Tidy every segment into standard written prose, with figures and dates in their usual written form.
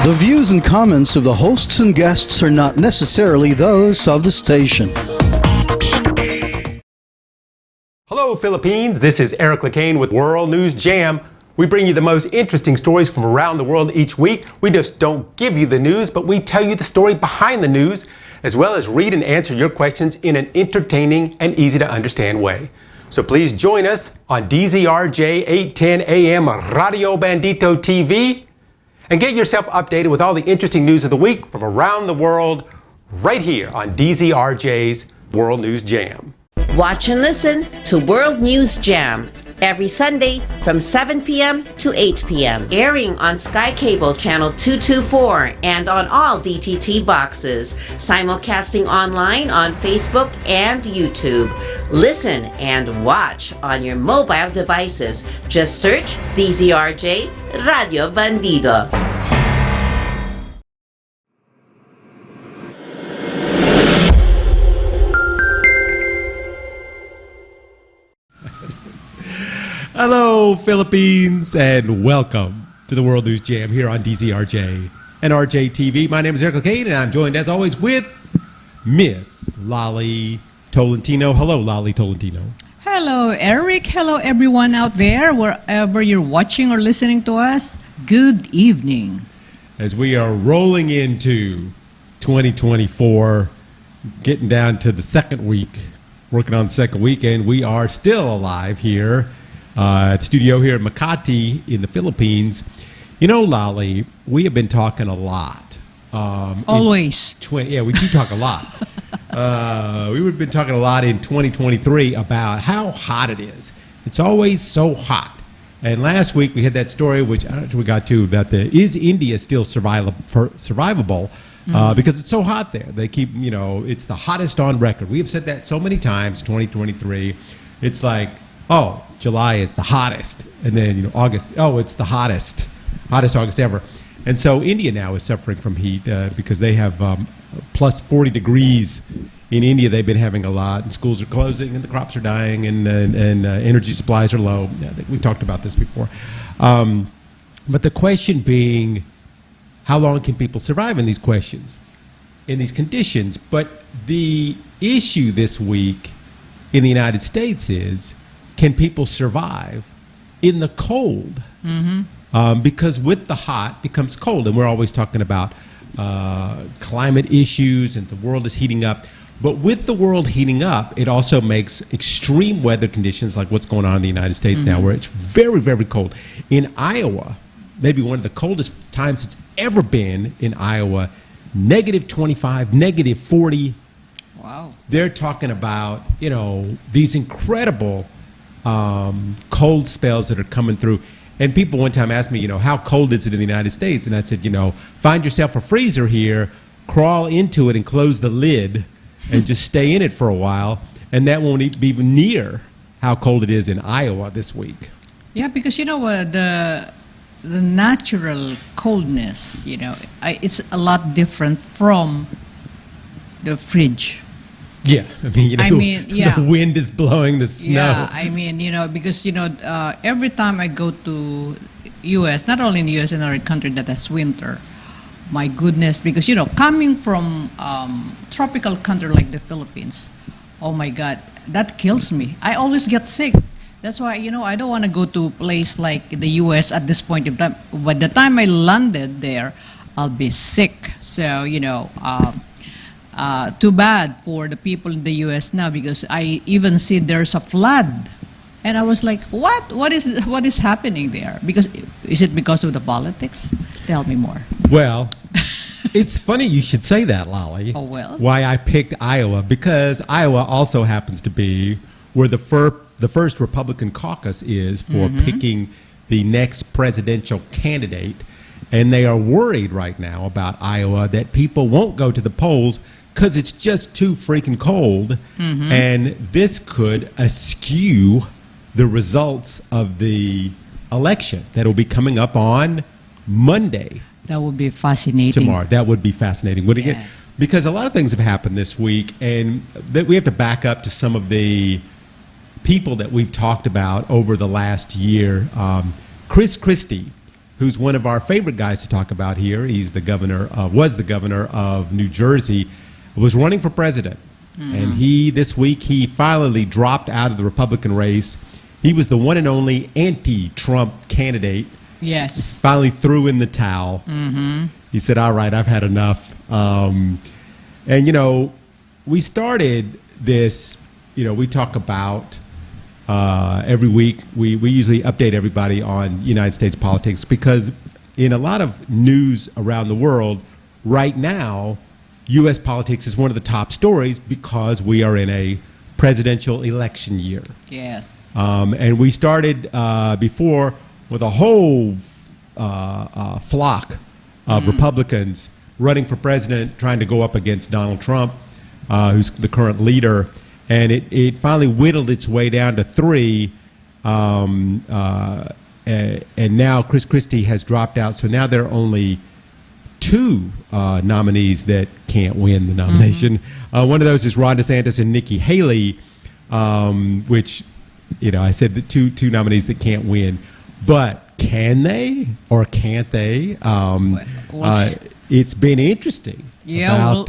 The views and comments of the hosts and guests are not necessarily those of the station. Hello, Philippines. This is Lecain with World News Jam. We bring you the most interesting stories from around the world each week. We just don't give you the news, but we tell you the story behind the news, as well as read and answer your questions in an entertaining and easy to understand way. So please join us on DZRJ 810 AM Radio Bandito TV and get yourself updated with all the interesting news of the week from around the world right here on DZRJ's World News Jam. Watch and listen to World News Jam every Sunday from 7 p.m. to 8 p.m. airing on Sky Cable Channel 224 and on all DTT boxes. Simulcasting online on Facebook and YouTube. Listen and watch on your mobile devices. Just search DZRJ Radio Bandido. Hello, Philippines, and welcome to the World News Jam here on DZRJ and RJ TV. My name is Lecain, and I'm joined, as always, with Miss 𝗪cie Tolentino. Hello, 𝗪cie Tolentino. Hello, Eric. Hello, everyone out there, wherever you're watching or listening to us. Good evening. As we are rolling into 2024, getting down to the second week, working on the second weekend, we are still alive here at the studio here in Makati in the Philippines. You know, 𝗪cie, we have been talking a lot. Always. Yeah, we do talk a lot. We've been talking a lot in 2023 about how hot it is. It's always so hot. And last week we had that story, which I don't know if we got to, about is India still survivable? Because it's so hot there. They keep, it's the hottest on record. We have said that so many times, 2023. It's like, oh, July is the hottest. And then, August, oh, it's the hottest August ever. And so India now is suffering from heat because they have plus 40 degrees in India. They've been having a lot, and schools are closing, and the crops are dying, and energy supplies are low. I think we talked about this before. But the question being, how long can people survive in these conditions? But the issue this week in the United States is, can people survive in the cold? Because with the hot becomes cold, and we're always talking about climate issues, and the world is heating up. But with the world heating up, it also makes extreme weather conditions like what's going on in the United States now, where it's very, very cold. In Iowa, maybe one of the coldest times it's ever been in Iowa, -25, -40. Wow. They're talking about, these incredible cold spells that are coming through. And people one time asked me, how cold is it in the United States? And I said, find yourself a freezer here, crawl into it and close the lid and just stay in it for a while. And that won't be even near how cold it is in Iowa this week. Yeah, because the natural coldness, it's a lot different from the fridge. Yeah, the wind is blowing the snow. Yeah, because every time I go to U.S., not only in the U.S., another country that has winter, my goodness, because coming from tropical country like the Philippines, oh my God, that kills me. I always get sick. That's why I don't want to go to a place like the U.S. at this point in time. By the time I landed there, I'll be sick. So too bad for the people in the U.S. now, because I even see there's a flood, and I was like, what is happening there? Because is it because of the politics? Tell me more. Well, it's funny you should say that, 𝗪cie. Oh, well. Why I picked Iowa, because Iowa also happens to be where the first Republican caucus is for picking the next presidential candidate, and they are worried right now about Iowa that people won't go to the polls because it's just too freaking cold, and this could askew the results of the election that will be coming up on Monday. That would be fascinating. Tomorrow. That would be fascinating. Again, because a lot of things have happened this week, and that we have to back up to some of the people that we've talked about over the last year. Chris Christie who's one of our favorite guys to talk about here. He's the governor, was the governor of New Jersey, was running for president. And this week, he finally dropped out of the Republican race. He was the one and only anti-Trump candidate. Yes. Finally threw in the towel. He said, all right, I've had enough. And, we started this, we talk about every week. We usually update everybody on United States politics because in a lot of news around the world right now, U.S. politics is one of the top stories because we are in a presidential election year. Yes. And we started before with a whole flock of Republicans running for president, trying to go up against Donald Trump, who's the current leader. And it finally whittled its way down to 3. And now Chris Christie has dropped out. So now there are only 2 nominees that can't win the nomination. One of those is Ron DeSantis and Nikki Haley, which, I said the two nominees that can't win. But can they or can't they? It's been interesting about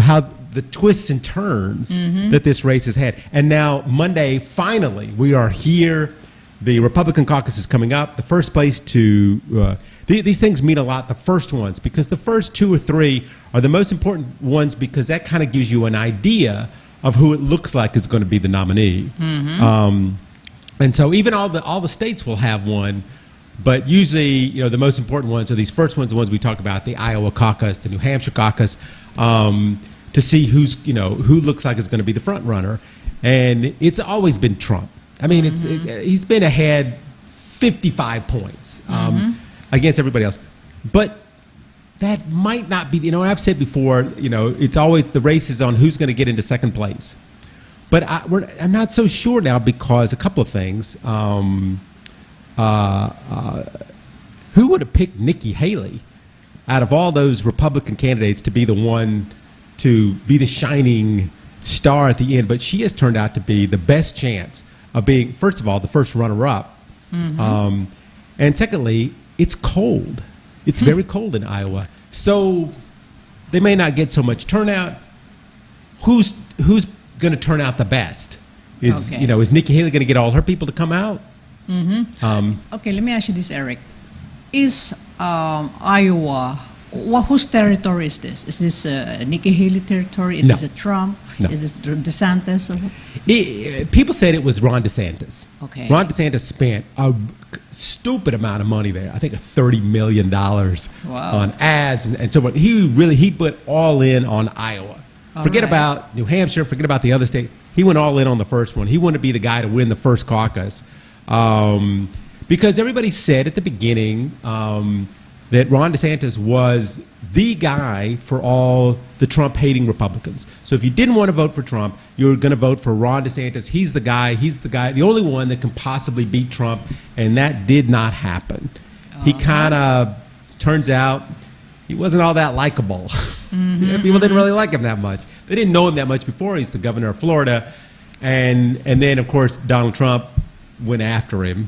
how the twists and turns that this race has had. And now Monday, finally, we are here. The Republican caucus is coming up. The first place to these things mean a lot, the first ones, because the first 2 or 3 are the most important ones because that kind of gives you an idea of who it looks like is going to be the nominee. And so even all the states will have one, but usually, the most important ones are these first ones, the ones we talk about, the Iowa caucus, the New Hampshire caucus, to see who looks like is going to be the front runner. And it's always been Trump. I mean, he's been ahead 55 points against everybody else. But that might not be, I've said before, it's always the race is on who's going to get into second place. But I'm not so sure now because a couple of things. Who would have picked Nikki Haley out of all those Republican candidates to be the one to be the shining star at the end? But she has turned out to be the best chance of being, first of all, the first runner-up. And secondly, it's cold. It's very cold in Iowa. So they may not get so much turnout. Who's going to turn out the best? Is Nikki Haley going to get all her people to come out? Okay, let me ask you this, Eric. Is Iowa, whose territory is this? Is this Nikki Haley territory? Is it Trump? No. Is this DeSantis? People said it was Ron DeSantis. Okay. Ron DeSantis spent a stupid amount of money there. I think $30 million on ads and so on. He put all in on Iowa. Forget about New Hampshire. Forget about the other state. He went all in on the first one. He wanted to be the guy to win the first caucus. Because everybody said at the beginning that Ron DeSantis was the guy for all the Trump-hating Republicans. So if you didn't want to vote for Trump, you were going to vote for Ron DeSantis. He's the guy, the only one that can possibly beat Trump, and that did not happen. He kind of, turns out, he wasn't all that likable. People didn't really like him that much. They didn't know him that much before. He's the governor of Florida. And then, of course, Donald Trump went after him.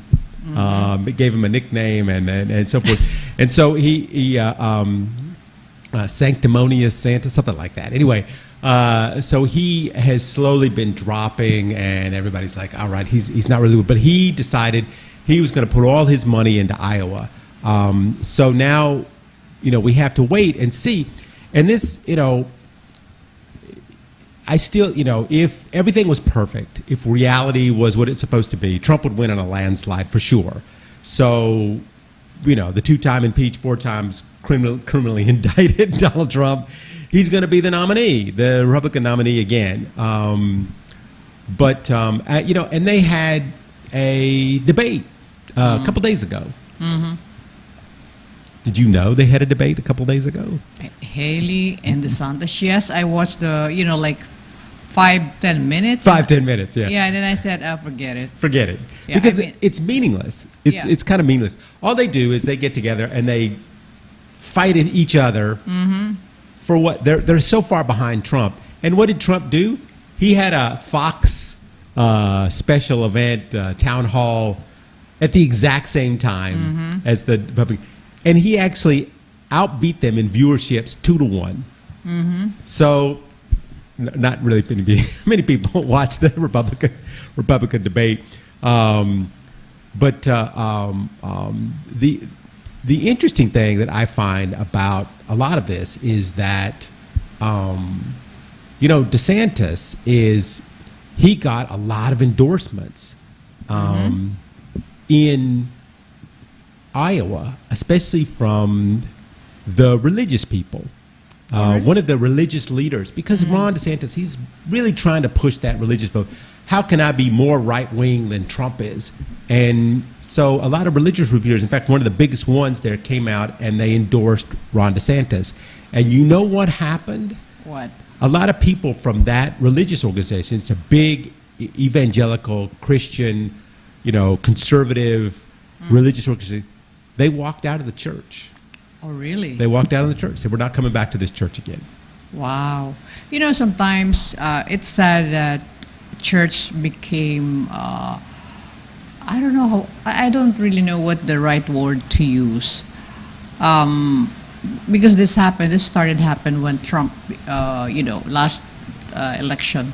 Gave him a nickname and so forth. And so he sanctimonious Santa, something like that. Anyway, so he has slowly been dropping, and everybody's like, all right, he's not really good. But he decided he was going to put all his money into Iowa. So now, we have to wait and see. And this, I still, if everything was perfect, if reality was what it's supposed to be, Trump would win on a landslide for sure. So, the 2-time impeached, 4 times criminally indicted Donald Trump, he's going to be the nominee, the Republican nominee again. But and they had a debate a couple days ago. Did you know they had a debate a couple days ago? Haley and DeSantis. Yes, I watched the, 5-10 minutes. 5-10 minutes, yeah. Yeah, and then I said, forget it. Forget it. Yeah, because it's meaningless. It's kind of meaningless. All they do is they get together and they fight at each other for what? They're so far behind Trump. And what did Trump do? He had a Fox special event, town hall, at the exact same time as the Republican. And he actually outbeat them in viewerships 2-1. So not really many people watch the Republican debate. But the interesting thing that I find about a lot of this is that, DeSantis he got a lot of endorsements in Iowa, especially from the religious people. One of the religious leaders, because Ron DeSantis, he's really trying to push that religious vote. How can I be more right-wing than Trump is? And so a lot of religious leaders, in fact, one of the biggest ones there came out and they endorsed Ron DeSantis. And you know what happened? What? A lot of people from that religious organization, it's a big evangelical, Christian, conservative religious organization, they walked out of the church. Oh, really? They walked out of the church. Said, we're not coming back to this church again. Wow. Sometimes it's sad that church became, I don't really know what the right word to use. Because this started happen when Trump, last election.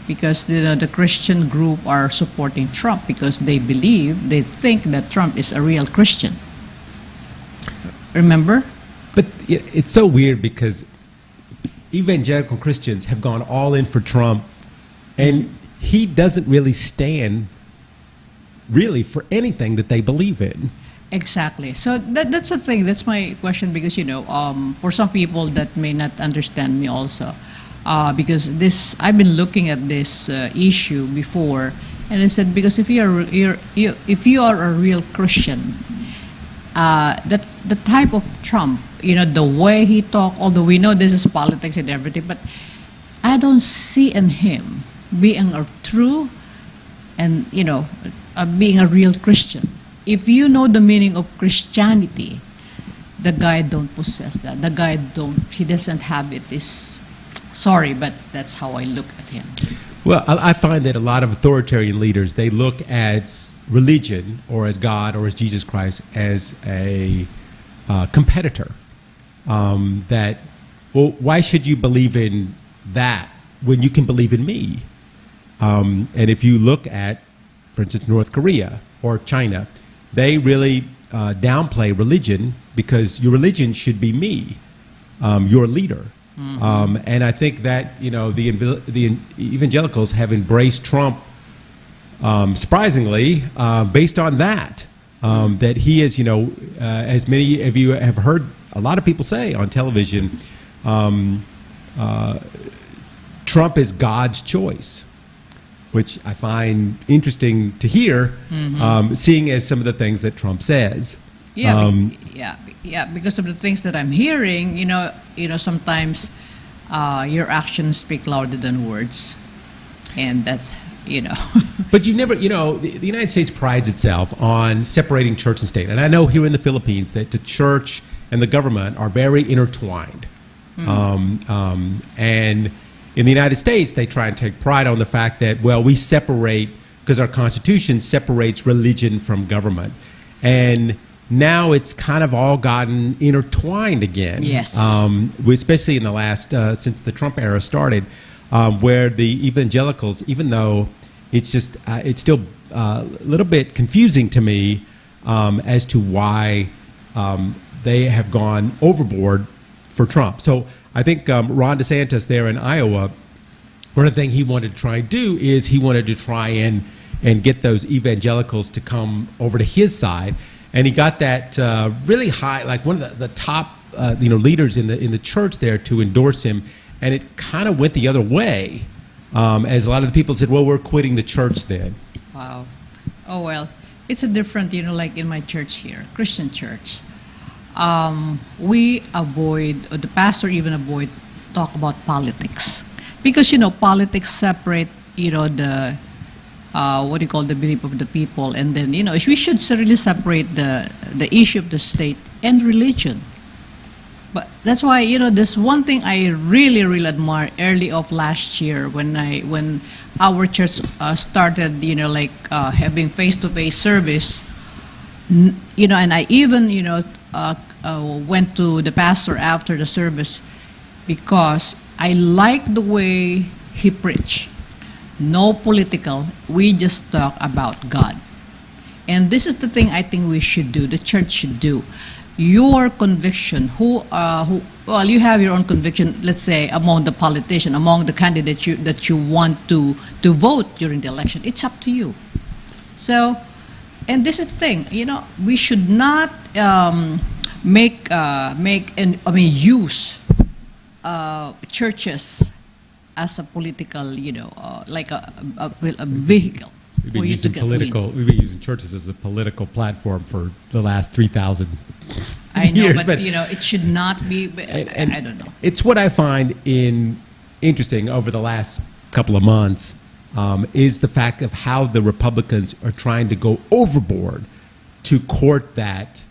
Because the Christian group are supporting Trump because they think that Trump is a real Christian. Remember? But it's so weird because evangelical Christians have gone all in for Trump, and he doesn't really stand for anything that they believe in. Exactly. So that's the thing. That's my question because, for some people that may not understand me also, because I've been looking at this issue before, and I said, because if you are a real Christian, that the type of Trump, the way he talk, although we know this is politics and everything, but I don't see in him being a true and, being a real Christian. If you know the meaning of Christianity, the guy don't possess that. The guy he doesn't have it. Sorry, but that's how I look at him. Well, I find that a lot of authoritarian leaders, they look at religion or as God or as Jesus Christ as a competitor. Why should you believe in that when you can believe in me? And if you look at, for instance, North Korea or China, they really downplay religion because your religion should be me, your leader. And I think that the evangelicals have embraced Trump, surprisingly, based on that. That he is, as many of you have heard a lot of people say on television, Trump is God's choice, which I find interesting to hear, seeing as some of the things that Trump says. Yeah, because of the things that I'm hearing, sometimes your actions speak louder than words, and that's, But you never, the United States prides itself on separating church and state, and I know here in the Philippines that the church and the government are very intertwined, and in the United States they try and take pride on the fact that, well, we separate because our Constitution separates religion from government, and now it's kind of all gotten intertwined again. Yes. Especially in the last, since the Trump era started, where the evangelicals, even though it's still a little bit confusing to me as to why they have gone overboard for Trump. So I think Ron DeSantis there in Iowa, one of the things he wanted to try and do is he wanted to try and get those evangelicals to come over to his side. And he got that really high, like one of the top leaders in the church there to endorse him. And it kind of went the other way, as a lot of the people said, well, we're quitting the church then. Wow. Oh, well, it's a different, like in my church here, Christian church. We avoid, or the pastor even avoid, talk about politics. Because, politics separate, the, the belief of the people. And then, we should really separate the issue of the state and religion. But that's why, there's one thing I really, really admire early of last year when our church started, having face-to-face service And I even, went to the pastor after the service because I like the way he preached. No political, we just talk about God. And this is the thing I think we should do, the church should do. Your conviction, you have your own conviction, let's say, among the politician, among the candidates that you want to vote during the election. It's up to you. So, and this is the thing, we should not use churches as a political, like a vehicle. We've been using churches as a political platform for the last 3,000 I know, years. but it should not be. And I don't know. It's what I find interesting over the last couple of months is the fact of how the Republicans are trying to go overboard to court that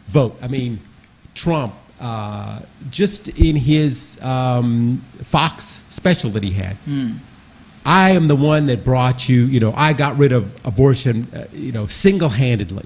vote. I mean, Trump, just in his Fox special that he had. I am the one that brought you, I got rid of abortion, single-handedly,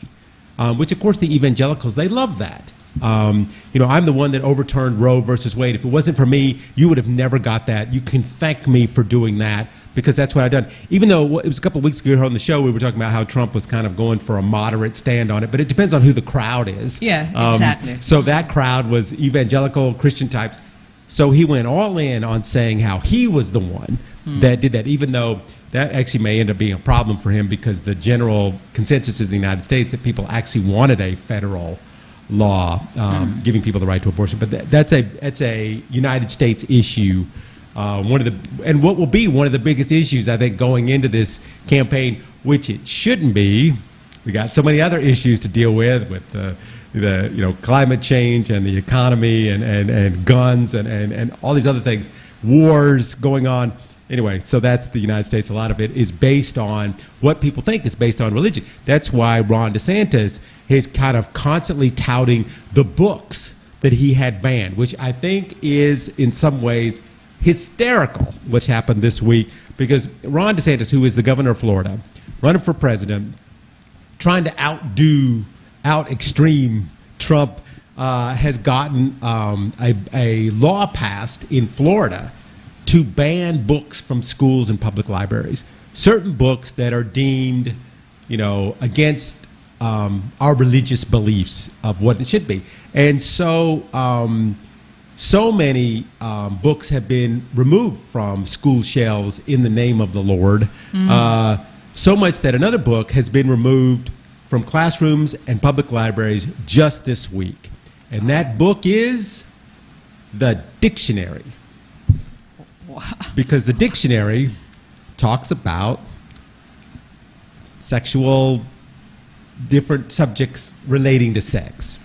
which, of course, the evangelicals, they love that. I'm the one that overturned Roe versus Wade. If it wasn't for me, you would have never got that. You can thank me for doing that because that's what I've done. Even though it was a couple of weeks ago on the show, we were talking about how Trump was kind of going for a moderate stand on it, but it depends on who the crowd is. Yeah, exactly. So that crowd was evangelical Christian types. So he went all in on saying how he was the one that did that, even though that actually may end up being a problem for him because the general consensus in the United States that people actually wanted a federal law giving people the right to abortion. But that's a United States issue. And what will be one of the biggest issues, I think, going into this campaign, which it shouldn't be. We got so many other issues to deal with the climate change and the economy and guns and all these other things, wars going on. Anyway, so that's the United States. A lot of it is based on what people think is based on religion. That's why Ron DeSantis is kind of constantly touting the books that he had banned, which I think is in some ways hysterical, which happened this week, because Ron DeSantis, who is the governor of Florida, running for president, trying to out extreme Trump, has gotten a law passed in Florida to ban books from schools and public libraries. Certain books that are deemed, against our religious beliefs of what it should be. And so, so many books have been removed from school shelves in the name of the Lord. So much that another book has been removed from classrooms and public libraries just this week. And that book is the dictionary. Because the dictionary talks about different subjects relating to sex.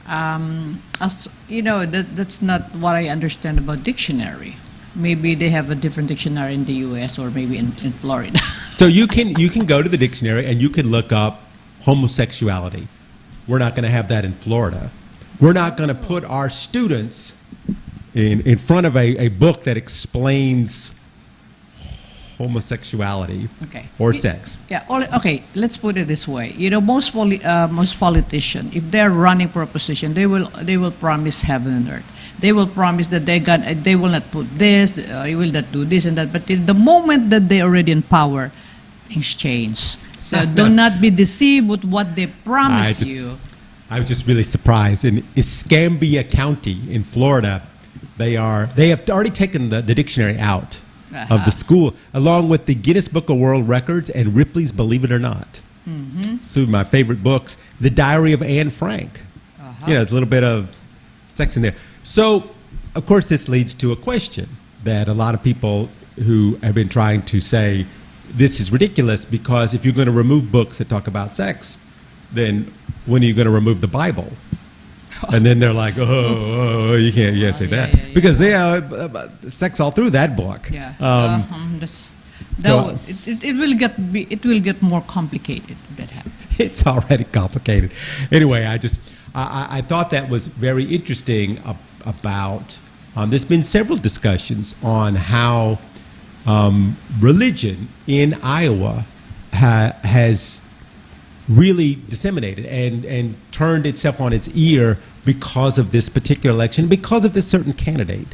As you know, that's not what I understand about dictionary. Maybe they have a different dictionary in the U.S. or maybe in Florida. So you can go to the dictionary and you can look up homosexuality. We're not going to have that in Florida. We're not going to put our students in front of a book that explains homosexuality or sex. Yeah. Okay. Let's put it this way. Most politicians, if they're running for a position, they will promise heaven and earth. They will promise that they will not put this, you will not do this and that. But the moment that they're already in power, things change. So do not be deceived with what they promise you. I was just really surprised. In Escambia County in Florida, they have already taken the dictionary out of the school, along with the Guinness Book of World Records and Ripley's Believe It or Not. Two of my favorite books, The Diary of Anne Frank. There's a little bit of sex in there. So, of course, this leads to a question that a lot of people who have been trying to say, this is ridiculous, because if you're going to remove books that talk about sex, then when are you going to remove the Bible? And then they're like, you can't say that. Yeah. Because they sex all through that book. Yeah. It will get more complicated if that happens. It's already complicated. Anyway, I thought that was very interesting about, there's been several discussions on how religion in Iowa has really disseminated and turned itself on its ear because of this particular election, because of this certain candidate.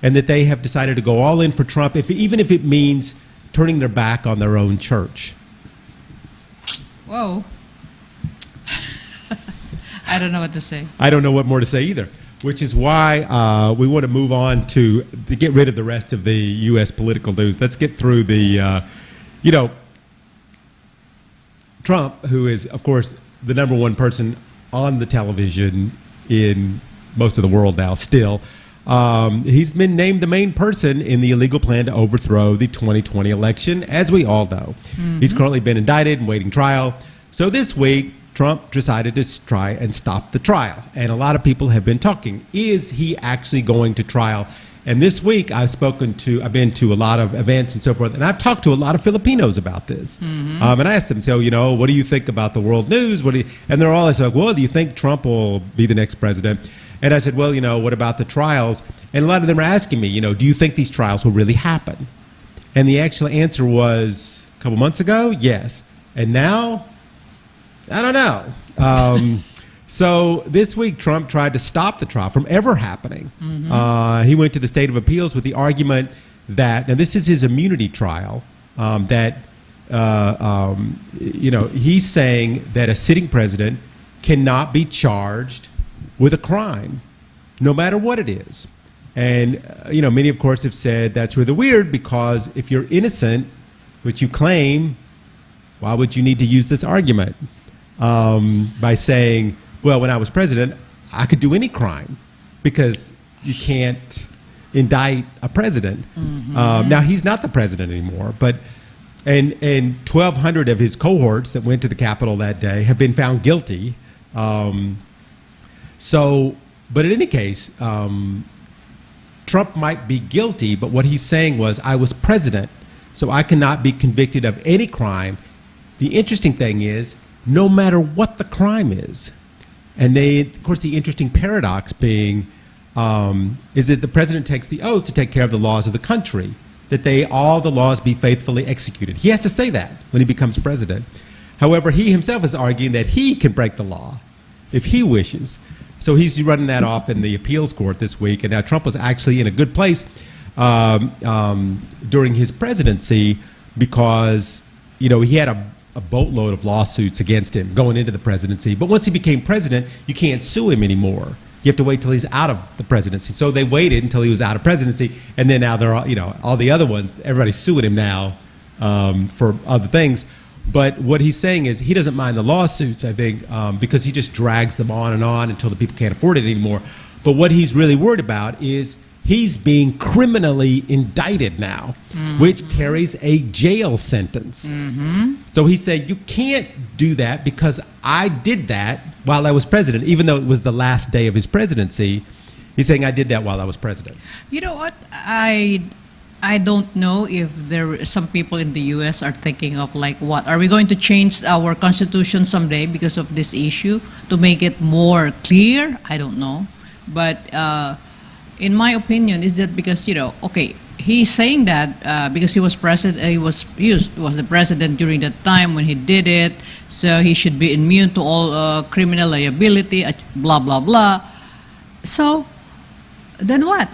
And that they have decided to go all in for Trump, even if it means turning their back on their own church. Whoa. I don't know what to say. I don't know what more to say either, which is why we want to move on to get rid of the rest of the U.S. political news. Let's get through the, Trump, who is, of course, the number one person on the television in most of the world now still. He's been named the main person in the illegal plan to overthrow the 2020 election, as we all know. He's currently been indicted and waiting trial. So this week, Trump decided to try and stop the trial. And a lot of people have been talking, is he actually going to trial? And this week, I've been to a lot of events and so forth, and I've talked to a lot of Filipinos about this. And I asked them, so, what do you think about the world news? And they're all like, well, do you think Trump will be the next president? And I said, well, what about the trials? And a lot of them are asking me, do you think these trials will really happen? And the actual answer was, a couple months ago, yes. And now, I don't know. So this week, Trump tried to stop the trial from ever happening. He went to the State of Appeals with the argument that, now this is his immunity trial, he's saying that a sitting president cannot be charged with a crime, no matter what it is. And, many, of course, have said that's really weird because if you're innocent, which you claim, why would you need to use this argument? By saying, well, when I was president, I could do any crime because you can't indict a president. Now, he's not the president anymore, but and 1,200 of his cohorts that went to the Capitol that day have been found guilty. But in any case, Trump might be guilty, but what he's saying was, I was president, so I cannot be convicted of any crime. The interesting thing is, no matter what the crime is, and of course, the interesting paradox being, is that the president takes the oath to take care of the laws of the country, that all the laws be faithfully executed. He has to say that when he becomes president. However, he himself is arguing that he can break the law if he wishes. So he's running that off in the appeals court this week. And now Trump was actually in a good place during his presidency because, he had a boatload of lawsuits against him going into the presidency. But once he became president, you can't sue him anymore. You have to wait till he's out of the presidency. So they waited until he was out of presidency. And then now they're all the other ones, everybody's suing him now for other things. But what he's saying is he doesn't mind the lawsuits, I think, because he just drags them on and on until the people can't afford it anymore. But what he's really worried about is he's being criminally indicted now, which carries a jail sentence. So he said, you can't do that because I did that while I was president, even though it was the last day of his presidency. He's saying, I did that while I was president. You know what? I don't know if some people in the U.S. are thinking of what? Are we going to change our constitution someday because of this issue to make it more clear? I don't know. But in my opinion, is that because, he's saying that because he was president, he was the president during that time when he did it, so he should be immune to all criminal liability, blah, blah, blah. So then what?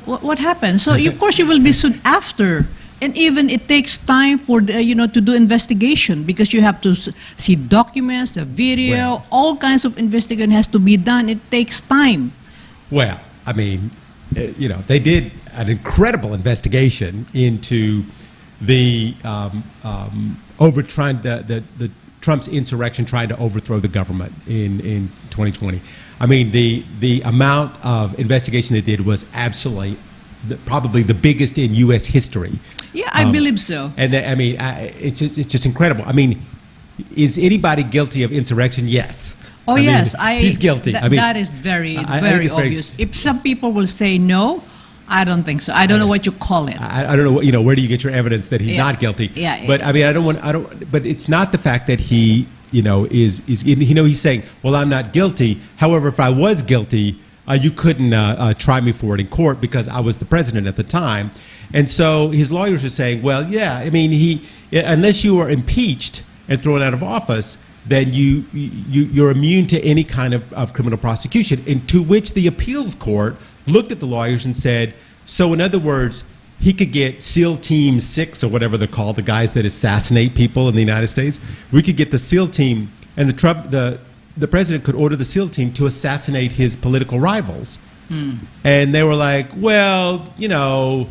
What happened? So of course you will be sued after, and even it takes time for to do investigation because you have to see documents, the video, all kinds of investigation has to be done. It takes time. Well, I mean, they did an incredible investigation into the Trump's insurrection trying to overthrow the government in 2020. I mean, the amount of investigation they did was absolutely probably the biggest in U.S. history. Yeah, I believe so. And it's just incredible. I mean, is anybody guilty of insurrection? Yes. Oh, yes. He's guilty. That is very obvious. If some people will say no, I don't think so. I don't know what you call it. I don't know. Where do you get your evidence that he's not guilty? Yeah. But I mean, but it's not the fact that he, he's saying, well, I'm not guilty. However, if I was guilty, you couldn't try me for it in court because I was the president at the time. And so his lawyers are saying, well, yeah, I mean, unless you were impeached and thrown out of office, then you're immune to any kind of criminal prosecution. And to which the appeals court looked at the lawyers and said, so in other words, he could get SEAL Team 6 or whatever they're called, the guys that assassinate people in the United States. We could get the SEAL team, and the president could order the SEAL team to assassinate his political rivals. And they were like, well, you know,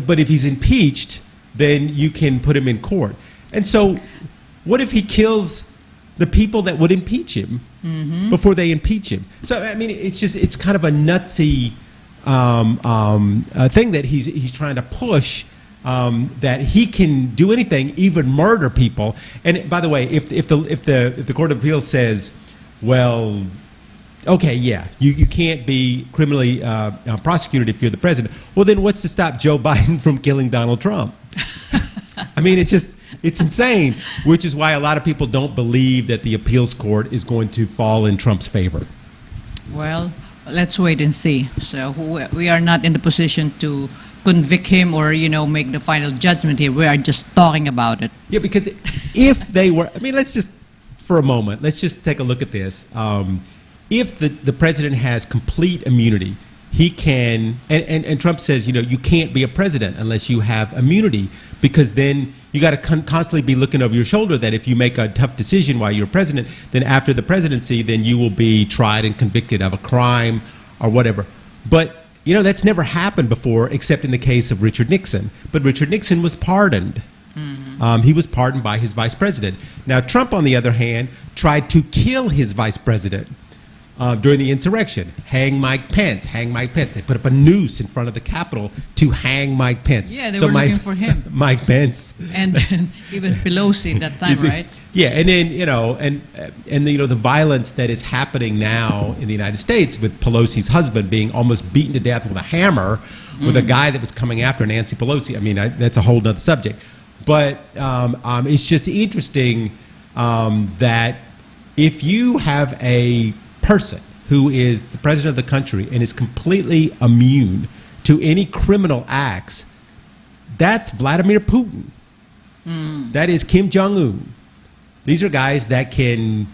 but if he's impeached, then you can put him in court. And so what if he kills the people that would impeach him before they impeach him? So, I mean, it's kind of a nutsy thing that he's trying to push, that he can do anything, even murder people. And by the way, if the Court of Appeals says, well, okay, yeah, you can't be criminally prosecuted if you're the president, well, then what's to stop Joe Biden from killing Donald Trump? I mean, it's insane, which is why a lot of people don't believe that the appeals court is going to fall in Trump's favor. Well, let's wait and see. So we are not in the position to convict him or, you know, make the final judgment here. We are just talking about it. Yeah, because if they were, I mean, let's just, for a moment, let's just take a look at this. If the president has complete immunity, he can, and Trump says, you know, you can't be a president unless you have immunity, because then you got to constantly be looking over your shoulder that if you make a tough decision while you're president, then after the presidency, then you will be tried and convicted of a crime or whatever. But, you know, that's never happened before, except in the case of Richard Nixon. But Richard Nixon was pardoned. He was pardoned by his vice president. Now, Trump, on the other hand, tried to kill his vice president during the insurrection. Hang Mike Pence, hang Mike Pence. They put up a noose in front of the Capitol to hang Mike Pence. Yeah, they were looking for him. Mike Pence. And then even Pelosi at that time, right? Yeah, and then, you know, and you know, the violence that is happening now in the United States with Pelosi's husband being almost beaten to death with a hammer with a guy that was coming after Nancy Pelosi. I mean, that's a whole nother subject. But it's just interesting that if you have a person who is the president of the country and is completely immune to any criminal acts, that's Vladimir Putin. That is Kim Jong-un. These are guys that can,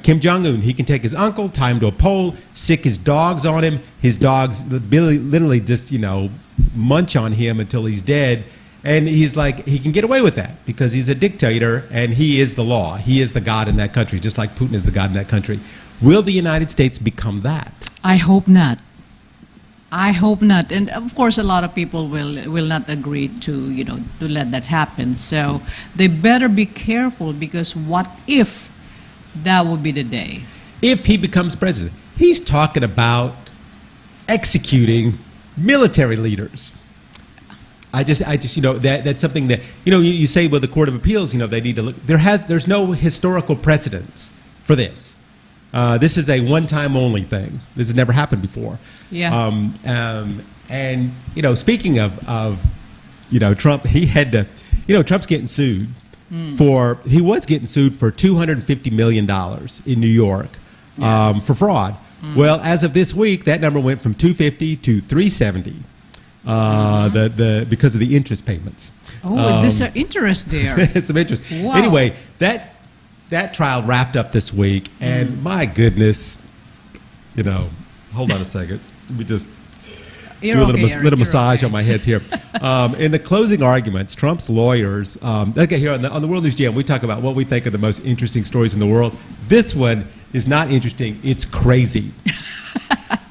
Kim Jong-un, he can take his uncle, tie him to a pole, sick his dogs on him. His dogs literally just, you know, munch on him until he's dead. And he's like, he can get away with that because he's a dictator and he is the law. He is the God in that country, just like Putin is the God in that country. Will the United States become that? I hope not. I hope not. And of course, a lot of people will not agree to, you know, to let that happen. So they better be careful, because what if that would be the day? If he becomes president, he's talking about executing military leaders. I just, you know, that's something that, you know, you say with the Court of Appeals, you know, they need to look. There's no historical precedence for this. This is a one-time only thing. This has never happened before. Yeah. And you know, speaking of, you know, Trump, he had to, you know, Trump's getting sued he was getting sued for $250 million in New York for fraud. Well, as of this week, that number went from 250 to 370. Because of the interest payments. Oh, there's some interest there. Some interest. Wow. Anyway, that trial wrapped up this week, and my goodness, you know, hold on a second. Let me just do a little massage on my head here. In the closing arguments, Trump's lawyers, okay, here on the World News Jam, we talk about what we think are the most interesting stories in the world. This one is not interesting. It's crazy.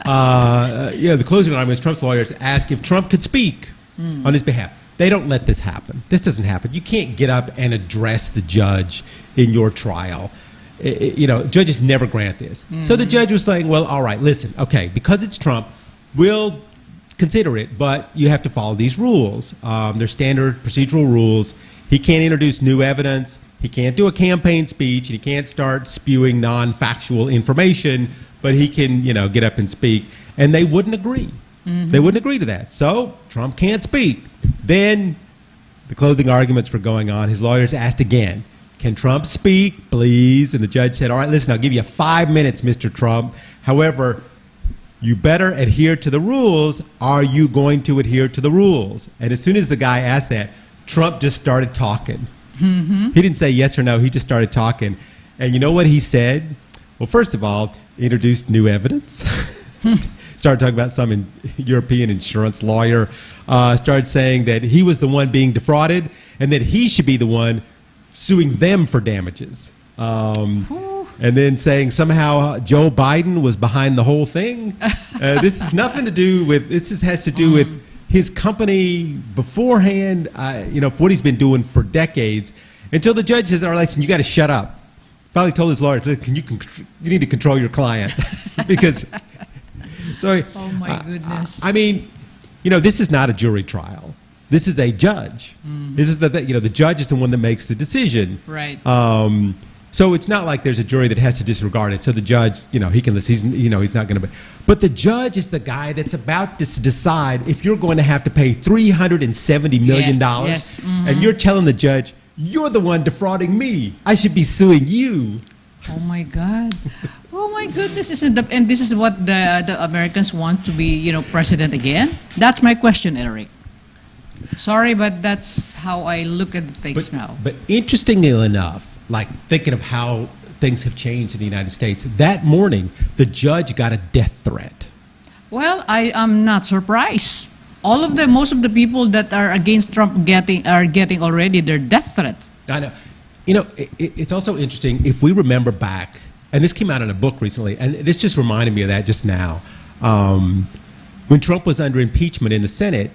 The closing arguments, Trump's lawyers ask if Trump could speak on his behalf. They don't let this happen. This doesn't happen. You can't get up and address the judge in your trial. Judges never grant this. So the judge was saying, well, all right, listen, okay, because it's Trump, we'll consider it, but you have to follow these rules. They're standard procedural rules. He can't introduce new evidence. He can't do a campaign speech. He can't start spewing non-factual information, but he can, get up and speak. And they wouldn't agree. They wouldn't agree to that. So Trump can't speak. Then the closing arguments were going on. His lawyers asked again, can Trump speak, please? And the judge said, all right, listen, I'll give you 5 minutes, Mr. Trump. However, you better adhere to the rules. Are you going to adhere to the rules? And as soon as the guy asked that, Trump just started talking. He didn't say yes or no. He just started talking. And you know what he said? Well, first of all, he introduced new evidence. Started talking about some European insurance lawyer. Started saying that he was the one being defrauded and that he should be the one suing them for damages. And then saying somehow Joe Biden was behind the whole thing. This has nothing to do with, has to do with his company beforehand, for what he's been doing for decades, until the judge says, all right, listen, you got to shut up. Finally told his lawyer, you need to control your client. Because, oh my goodness. I mean, this is not a jury trial. This is a judge. This is the judge is the one that makes the decision. Right. So it's not like there's a jury that has to disregard it. So the judge, he can listen. He's not going to. But the judge is the guy that's about to decide if you're going to have to pay $370 million, yes. And you're telling the judge, you're the one defrauding me. I should be suing you. Oh my God. Oh my goodness. And this is what the Americans want to be, president again? That's my question, Eric. Sorry, but that's how I look at things now. But interestingly enough, like thinking of how things have changed in the United States, that morning, the judge got a death threat. Well, I am not surprised. Most of the people that are against Trump are getting already their death threats. I know. It's also interesting if we remember back, and this came out in a book recently, and this just reminded me of that just now. When Trump was under impeachment in the Senate,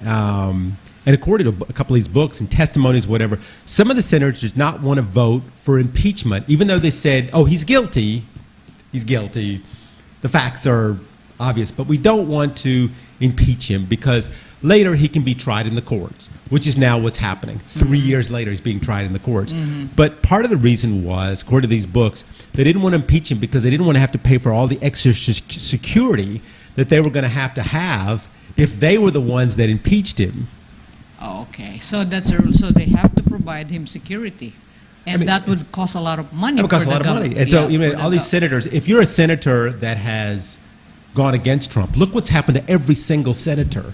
and according to a couple of these books and testimonies, whatever, some of the senators did not want to vote for impeachment, even though they said, oh, he's guilty. He's guilty. The facts are obvious, but we don't want to impeach him because later he can be tried in the courts, which is now what's happening. 3 years later, he's being tried in the courts. But part of the reason was, according to these books, they didn't want to impeach him because they didn't want to have to pay for all the extra security that they were going to have if they were the ones that impeached him. Oh, okay. So that's a rule. So they have to provide him security. And that would cost a lot of money. It would cost a lot of money. And so, all these senators, if you're a senator that has gone against Trump, look what's happened to every single senator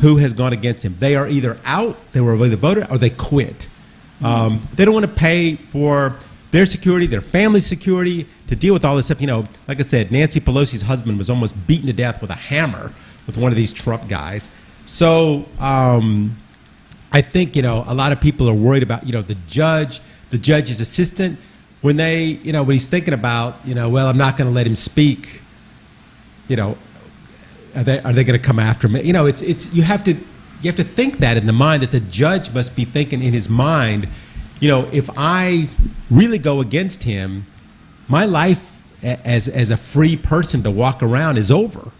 who has gone against him. They are either out, they were either voted, or they quit. They don't want to pay for their security, their family's security, to deal with all this stuff. Like I said, Nancy Pelosi's husband was almost beaten to death with a hammer with one of these Trump guys. So I think, a lot of people are worried about, the judge's assistant, when when he's thinking about, well, I'm not going to let him speak, are they going to come after me? You have to think that in the mind, that the judge must be thinking in his mind, if I really go against him, my life as a free person to walk around is over.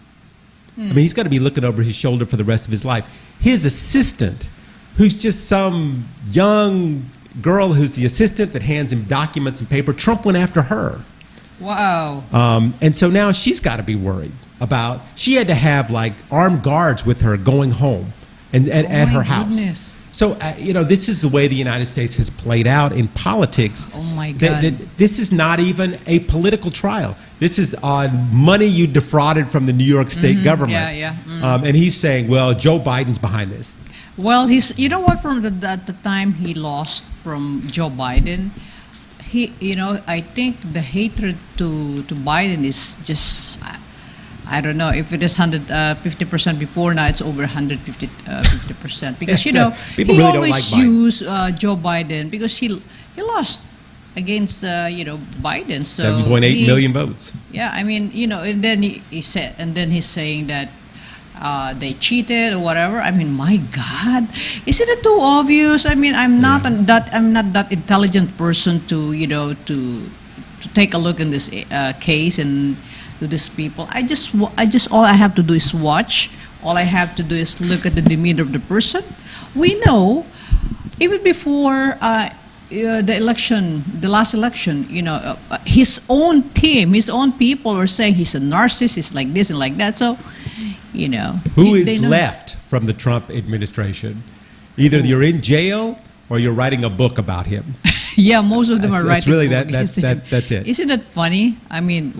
I mean, he's got to be looking over his shoulder for the rest of his life. His assistant, who's just some young girl who's the assistant that hands him documents and paper, Trump went after her. Wow. And so now she's got to be worried about, she had to have like armed guards with her going home and at her house. Goodness. So, this is the way the United States has played out in politics. Oh my God. This is not even a political trial. This is on money you defrauded from the New York State government. Yeah. And he's saying, well, Joe Biden's behind this. Well, from the time he lost from Joe Biden, I think the hatred to Biden is just, I don't know, if it is 150% before, now it's over 150%. Because, people he really always don't like use Joe Biden because he lost against, Biden. 7.8 million votes. Yeah, I mean, and then he said, and then he's saying that they cheated or whatever. I mean, my God, isn't it too obvious? I mean, I'm not that intelligent person to take a look in this case and to these people. I just all I have to do is watch. All I have to do is look at the demeanor of the person. We know, even before the last election, his own team, his own people were saying he's a narcissist, he's like this and like that. So, who is left from the Trump administration? Either you're in jail or you're writing a book about him. Yeah, most of them are writing. It's really that's it. Isn't it funny? I mean,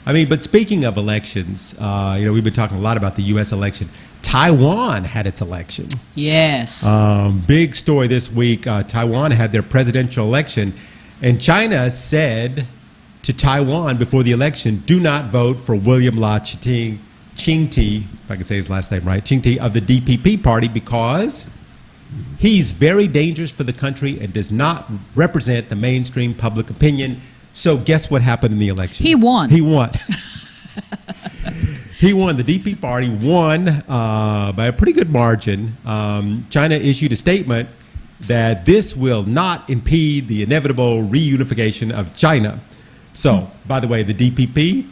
I mean, but speaking of elections, we've been talking a lot about the U.S. election. Taiwan had its election. Yes. Big story this week. Taiwan had their presidential election, and China said to Taiwan before the election, do not vote for William Ching-te, if I can say his last name right, Ching-te of the DPP party, because he's very dangerous for the country and does not represent the mainstream public opinion. So guess what happened in the election? He won. He won. He won. The DP party won by a pretty good margin. China issued a statement that this will not impede the inevitable reunification of China. So, by the way, the DPP,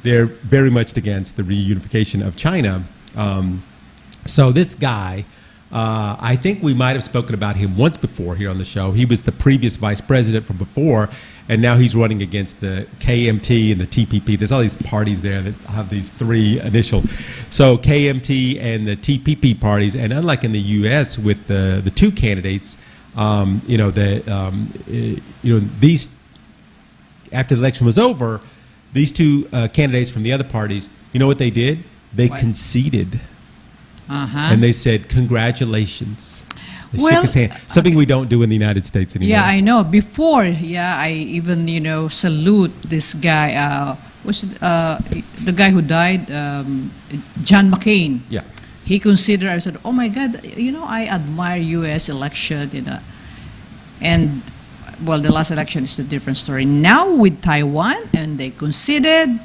they're very much against the reunification of China. So this guy, I think we might have spoken about him once before here on the show. He was the previous vice president from before, and now he's running against the KMT and the TPP. There's all these parties there that have these three initials. So KMT and the TPP parties, and unlike in the U.S. with the two candidates, these after the election was over, these two candidates from the other parties, you know what they did? They conceded. And they said, congratulations. They shook his hand. Something we don't do in the United States anymore. Yeah, I know. Before, I even, salute this guy. The guy who died? John McCain. Yeah. He considered, I said, oh my God, I admire U.S. election, And, well, the last election is a different story. Now with Taiwan, and they conceded,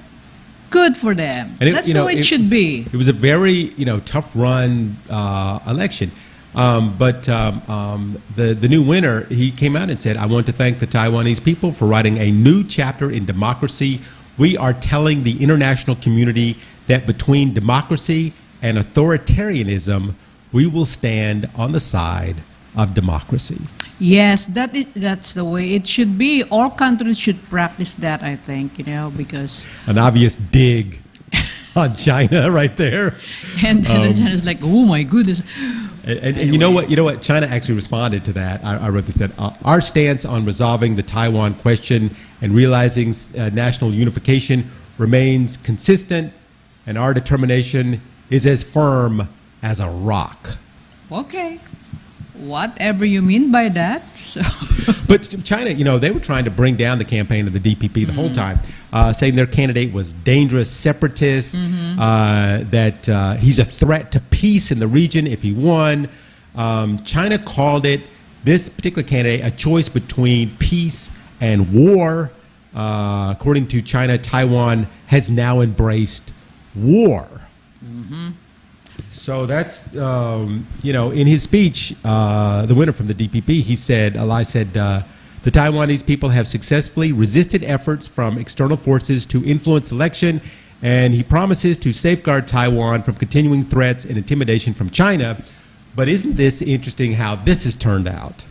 good for them. And that's the way it should be. It was a very, tough run election. But the new winner, he came out and said, I want to thank the Taiwanese people for writing a new chapter in democracy. We are telling the international community that between democracy and authoritarianism, we will stand on the side of democracy. Yes, that's the way it should be. All countries should practice that, I think, because... An obvious dig on China right there. And then China's like, oh my goodness. And anyway. you know what? China actually responded to that. I wrote this down. Our stance on resolving the Taiwan question and realizing national unification remains consistent, and our determination is as firm as a rock. Okay. Whatever you mean by that. So. But China, they were trying to bring down the campaign of the DPP the whole time, saying their candidate was dangerous separatist, that he's a threat to peace in the region if he won. China called this particular candidate, a choice between peace and war. According to China, Taiwan has now embraced war. So that's, in his speech, the winner from the DPP, he said, the Taiwanese people have successfully resisted efforts from external forces to influence the election, and he promises to safeguard Taiwan from continuing threats and intimidation from China. But isn't this interesting how this has turned out?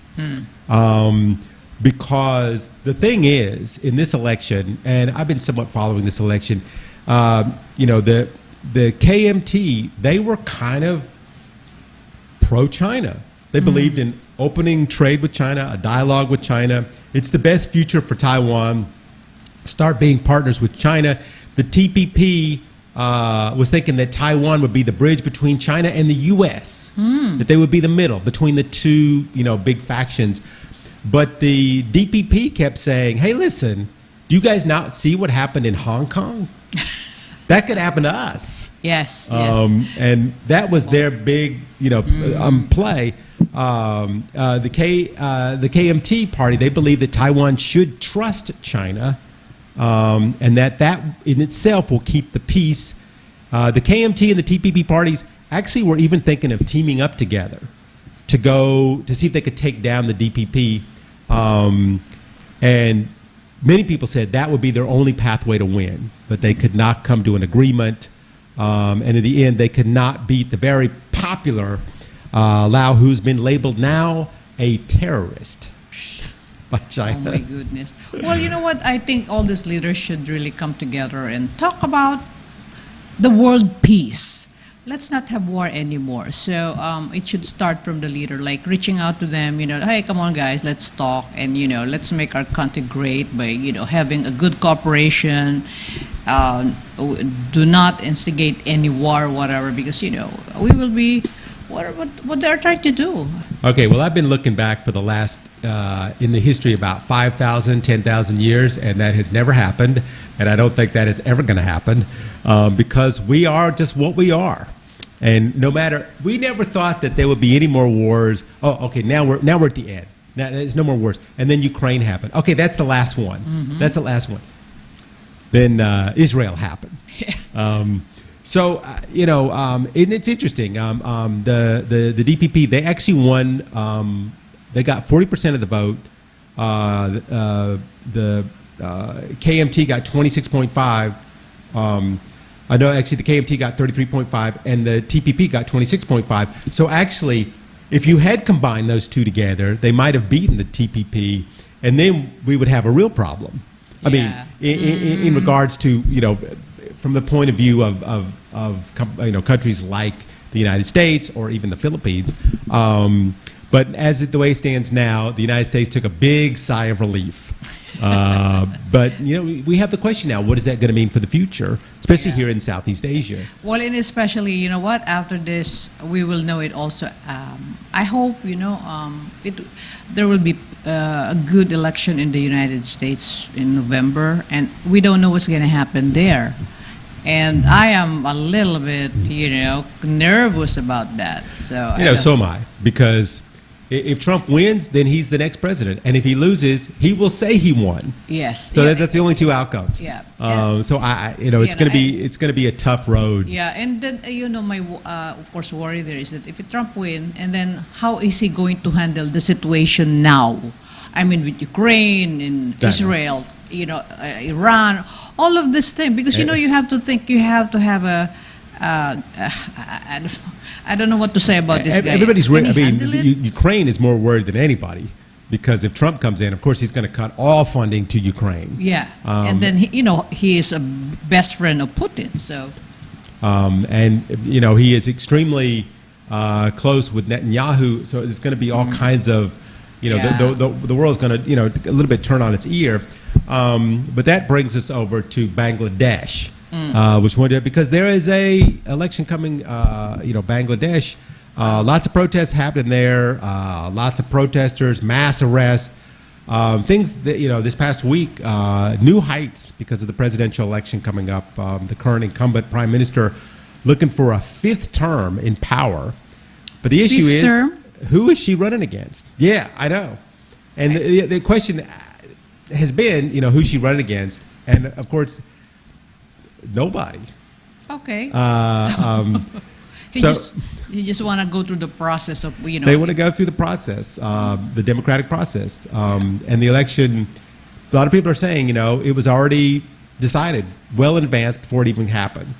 Because the thing is, in this election, and I've been somewhat following this election, the KMT, they were kind of pro-China. They believed in opening trade with China, a dialogue with China. It's the best future for Taiwan. Start being partners with China. The TPP was thinking that Taiwan would be the bridge between China and the U.S., that they would be the middle between the two, big factions. But the DPP kept saying, hey, listen, do you guys not see what happened in Hong Kong? That could happen to us. Yes. And that was their big, play. The KMT party, they believe that Taiwan should trust China, and that in itself will keep the peace. The KMT and the TPP parties actually were even thinking of teaming up together to go to see if they could take down the DPP. And many people said that would be their only pathway to win, but they could not come to an agreement. And in the end, they could not beat the very popular Lau, who's been labeled now a terrorist by China. Oh, my goodness. Well, you know what? I think all these leaders should really come together and talk about the world peace. let's not have war anymore. So it should start from the leader, like reaching out to them, hey, come on, guys, let's talk, and, let's make our country great by, having a good cooperation. Do not instigate any war or whatever, because, we will be what they're trying to do. Okay, well, I've been looking back for the last, in the history, about 5,000, 10,000 years, and that has never happened, and I don't think that is ever going to happen, because we are just what we are. And no matter, we never thought that there would be any more wars. Oh, okay, now we're at the end. Now there's no more wars. And then Ukraine happened. Okay, that's the last one. Mm-hmm. That's the last one. Then Israel happened. Yeah. So, and it's interesting. The DPP, they actually won. They got 40% of the vote. The KMT got 26.5. I know actually the KMT got 33.5, and the TPP got 26.5. So actually, if you had combined those two together, they might have beaten the TPP, and then we would have a real problem. I mean, in regards to, from the point of view of countries like the United States or even the Philippines. But as the way it stands now, the United States took a big sigh of relief. But, we have the question now, what is that going to mean for the future, especially here in Southeast Asia? Well, and especially, after this, we will know it also. I hope, there will be a good election in the United States in November, and we don't know what's going to happen there. And I am a little bit, nervous about that. So, so am I, because if Trump wins, then he's the next president, and if he loses, he will say he won. Yes. So that's the only two outcomes. Yeah. So it's going to be a tough road. Yeah, and then my of course worry there is that if Trump wins, and then how is he going to handle the situation now? I mean, with Ukraine and Israel, Iran, all of this thing, because you have to think, you have to have a. I don't know what to say about this guy. Everybody's worried. I mean, Ukraine is more worried than anybody, because if Trump comes in, of course, he's going to cut all funding to Ukraine. Yeah, and then he is a best friend of Putin. So, and he is extremely close with Netanyahu. So there's going to be all kinds of, the world's going to a little bit turn on its ear. But that brings us over to Bangladesh. Which one did, because there is a election coming, Bangladesh, lots of protests happening there, lots of protesters, mass arrests, things that, this past week, new heights because of the presidential election coming up, the current incumbent prime minister looking for a 5th term in power. But the issue is, who is she running against? Yeah, I know. And the question has been, who's she running against? And of course, nobody. Okay. You just want to go through the process of, They want to go through the process, the democratic process. And the election, a lot of people are saying, it was already decided well in advance before it even happened.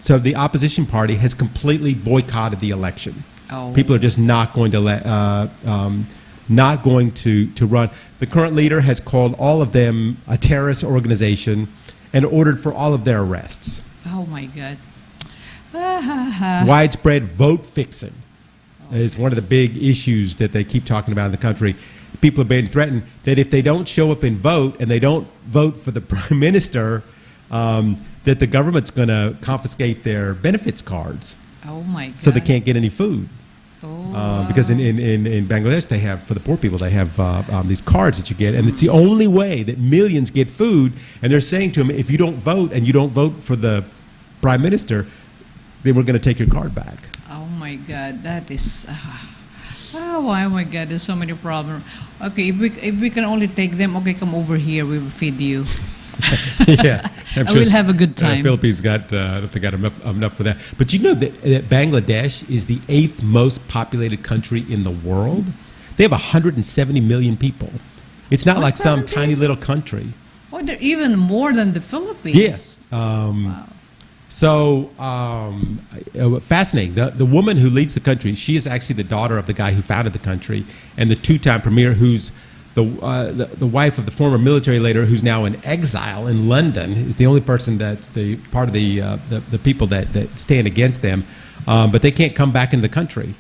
So the opposition party has completely boycotted the election. Oh. People are just not going to not going to run. The current leader has called all of them a terrorist organization and ordered for all of their arrests. Oh my God. Widespread vote fixing is one of the big issues that they keep talking about in the country. People are being threatened that if they don't show up and vote, and they don't vote for the prime minister, that the government's going to confiscate their benefits cards. Oh my God. So they can't get any food. Oh. Because in Bangladesh, they have, for the poor people, they have these cards that you get, and it's the only way that millions get food. And they're saying to them, if you don't vote and you don't vote for the prime minister, then we're going to take your card back. Oh my God, that is. Oh my God, there's so many problems. Okay, if we can only take them, okay, come over here, we will feed you. Yeah, I'm sure we'll have a good time. Philippines got, I don't think got enough for that. But you know that Bangladesh is the 8th most populated country in the world. They have 170 million people. It's not like some tiny little country. Oh, they're even more than the Philippines. Yes. Wow. So fascinating. The woman who leads the country, she is actually the daughter of the guy who founded the country, and the 2-time premier who's the wife of the former military leader, who's now in exile in London, is the only person that's the part of the people that stand against them, but they can't come back into the country.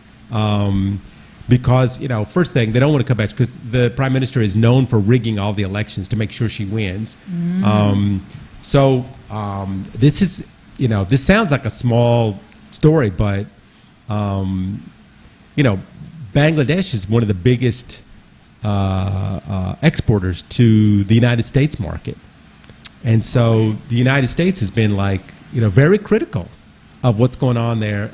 Because, first thing, they don't want to come back because the prime minister is known for rigging all the elections to make sure she wins. This is, this sounds like a small story, but, Bangladesh is one of the biggest exporters to the United States market. And so the United States has been very critical of what's going on there.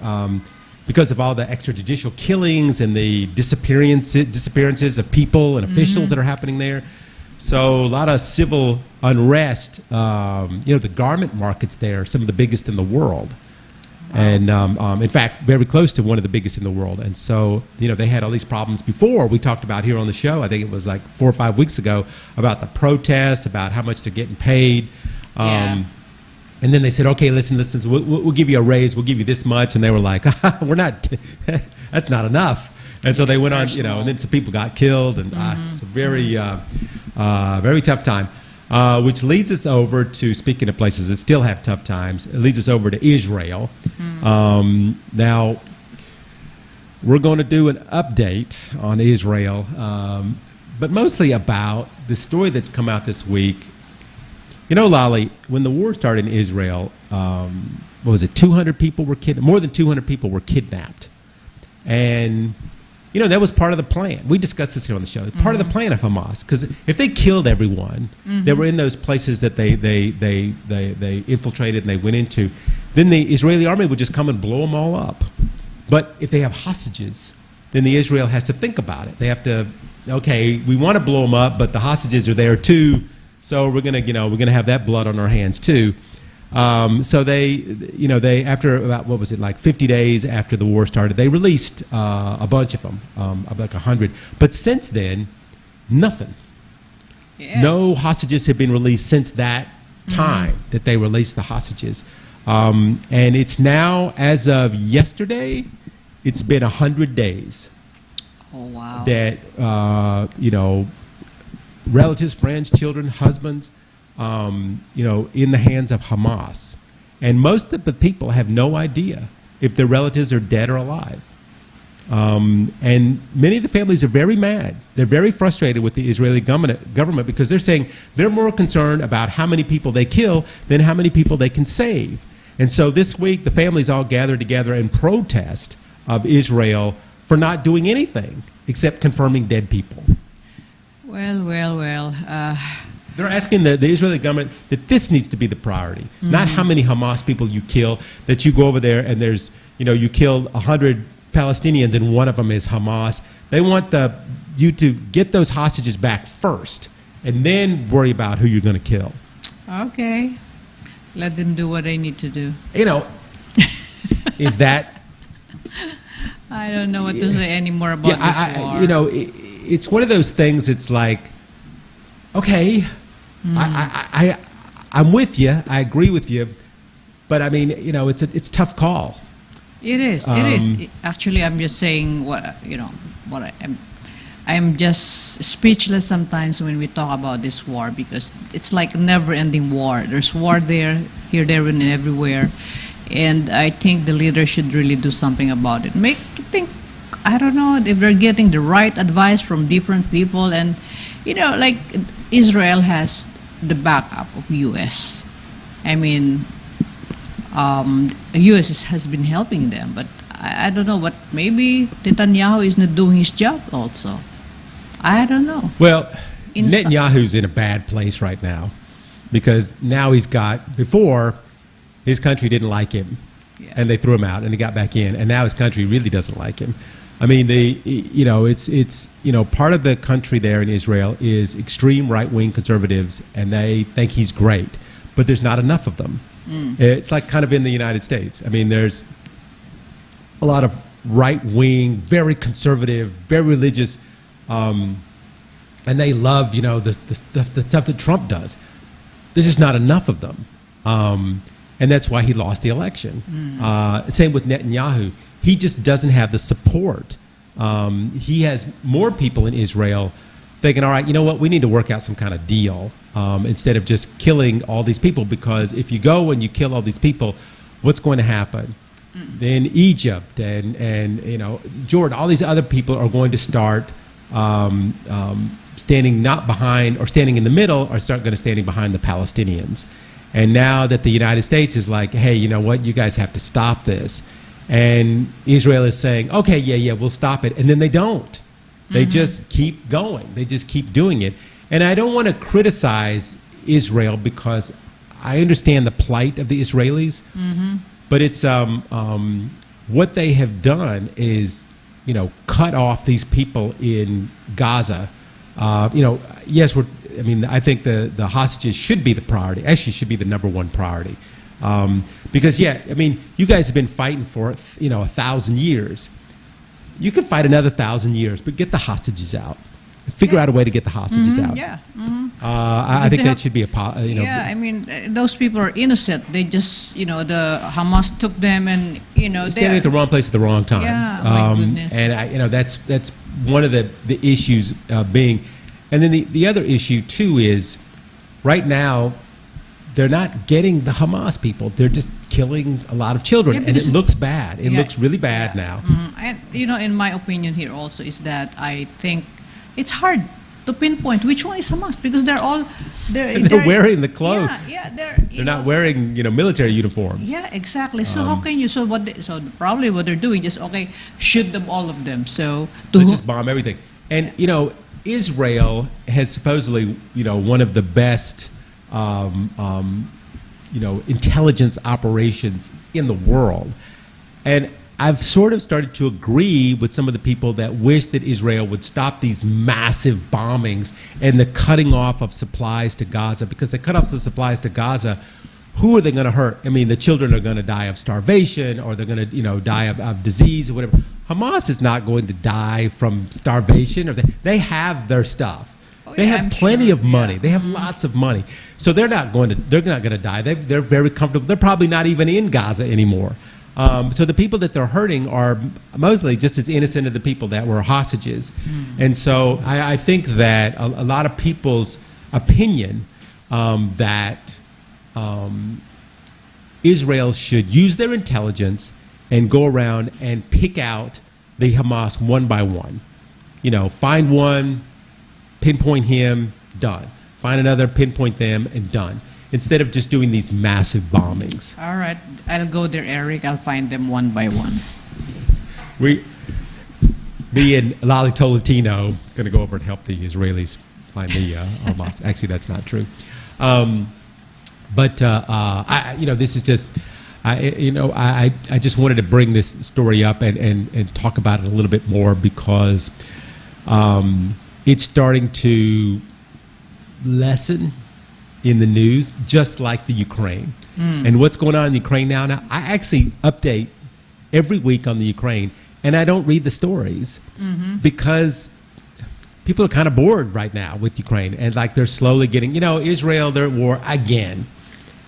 Because of all the extrajudicial killings and the disappearances of people and officials that are happening there. So a lot of civil unrest. The garment markets there are some of the biggest in the world. And in fact, very close to one of the biggest in the world. And so, they had all these problems before. We talked about here on the show, I think it was like 4 or 5 weeks ago, about the protests, about how much they're getting paid. And then they said, okay, listen, we'll give you a raise. We'll give you this much. And they were like, we're not, that's not enough. And so they went on, and then some people got killed. And it's a very, very tough time, which leads us over to, speaking of places that still have tough times, it leads us over to Israel. Now, we're going to do an update on Israel, but mostly about the story that's come out this week. Lali, when the war started in Israel, what was it, 200 people were kidnapped? More than 200 people were kidnapped. And, that was part of the plan. We discussed this here on the show. Part of the plan of Hamas. Because if they killed everyone that were in those places that they infiltrated and they went into, then the Israeli army would just come and blow them all up. But if they have hostages, then the Israel has to think about it. They have to, okay, we want to blow them up, but the hostages are there too. So we're gonna have that blood on our hands too. So they after about 50 days after the war started, they released a bunch of them, like 100. But since then, nothing. Yeah. No hostages have been released since that time that they released the hostages. And it's now, as of yesterday, it's been 100 days. Oh wow! That relatives, friends, children, husbands, in the hands of Hamas. And most of the people have no idea if their relatives are dead or alive. And many of the families are very mad. They're very frustrated with the Israeli government because they're saying they're more concerned about how many people they kill than how many people they can save. And so this week, the families all gathered together in protest of Israel for not doing anything except confirming dead people. Well. They're asking the Israeli government that this needs to be the priority, not how many Hamas people you kill, that you go over there and there's, you killed 100 Palestinians and one of them is Hamas. They want you to get those hostages back first and then worry about who you're going to kill. Okay. Let them do what they need to do. Is that... I don't know what to say anymore about this war. It's one of those things. It's like, okay, I'm with you. I agree with you, but I mean, it's a tough call. It is. It is. Actually, I'm just saying I'm just speechless sometimes when we talk about this war because it's like a never-ending war. There's war there, here, there, and everywhere, and I think the leader should really do something about it. I don't know if they're getting the right advice from different people. And, Israel has the backup of U.S. I mean, U.S. has been helping them. But I don't know what, maybe Netanyahu is not doing his job also. I don't know. Well, Netanyahu's in a bad place right now because now before, his country didn't like him. Yeah. And they threw him out and he got back in. And now his country really doesn't like him. I mean, it's part of the country there in Israel is extreme right-wing conservatives, and they think he's great, but there's not enough of them. It's like kind of in the United States. I mean, there's a lot of right-wing, very conservative, very religious, and they love, the stuff that Trump does. There's just not enough of them, and that's why he lost the election. Same with Netanyahu. He just doesn't have the support. He has more people in Israel thinking, all right, you know what, we need to work out some kind of deal instead of just killing all these people, because if you go and you kill all these people, what's going to happen? Then Egypt and you know, Jordan, all these other people are going to start standing not behind or standing in the middle, or start going to standing behind the Palestinians. And now that the United States is like, hey, you know what, you guys have to stop this. And Israel is saying, okay, yeah, we'll stop it. And then they don't. They just keep going. They just keep doing it. And I don't want to criticize Israel, because I understand the plight of the Israelis. But it's what they have done is, you know, cut off these people in Gaza. You know, yes, I think the hostages should be the priority. Actually, should be the #1 priority. Because, yeah, I mean, you guys have been fighting for, you know, 1,000 years. You could fight another 1,000 years, but get the hostages out. Figure out a way to get the hostages out. Yeah. I think that should be you know. Yeah, I mean, those people are innocent. They just, you know, the Hamas took them, and, you know, standing at the wrong place at the wrong time. Yeah, my goodness. And you know, that's one of the issues being, and then the other issue too is, right now, they're not getting the Hamas people. They're just killing a lot of children, and it looks bad. It looks really bad now. And, you know, in my opinion here also is that I think it's hard to pinpoint which one is Hamas, because they're all they're wearing the clothes. Yeah, they're not wearing, you know, military uniforms. Yeah, exactly. So how can you? So probably what they're doing is, okay, shoot them, all of them. So let's just bomb everything. And you know, Israel has supposedly, you know, one of the best you know, intelligence operations in the world. And I've sort of started to agree with some of the people that wish that Israel would stop these massive bombings and the cutting off of supplies to Gaza, because they cut off the supplies to Gaza. Who are they going to hurt? I mean, the children are going to die of starvation, or they're going to, you know, die of disease or whatever. Hamas is not going to die from starvation, or they have their stuff. They have plenty of money. They have lots of money. So they're not going to die. They're very comfortable. They're probably not even in Gaza anymore. So the people that they're hurting are mostly just as innocent as the people that were hostages. And so I think that a lot of people's opinion that Israel should use their intelligence and go around and pick out the Hamas one by one. You know, find one, pinpoint him, done. Find another, pinpoint them, and done. Instead of just doing these massive bombings. All right, I'll go there, Eric. I'll find them one by one. Me and Lali Tolentino going to go over and help the Israelis find the Hamas. Actually, that's not true. But you know, this is just, I just wanted to bring this story up and talk about it a little bit more, because it's starting to lessen in the news, just like the Ukraine. And what's going on in Ukraine now? Now, I actually update every week on the Ukraine, and I don't read the stories because people are kind of bored right now with Ukraine, and like they're slowly getting, you know, Israel, they're at war again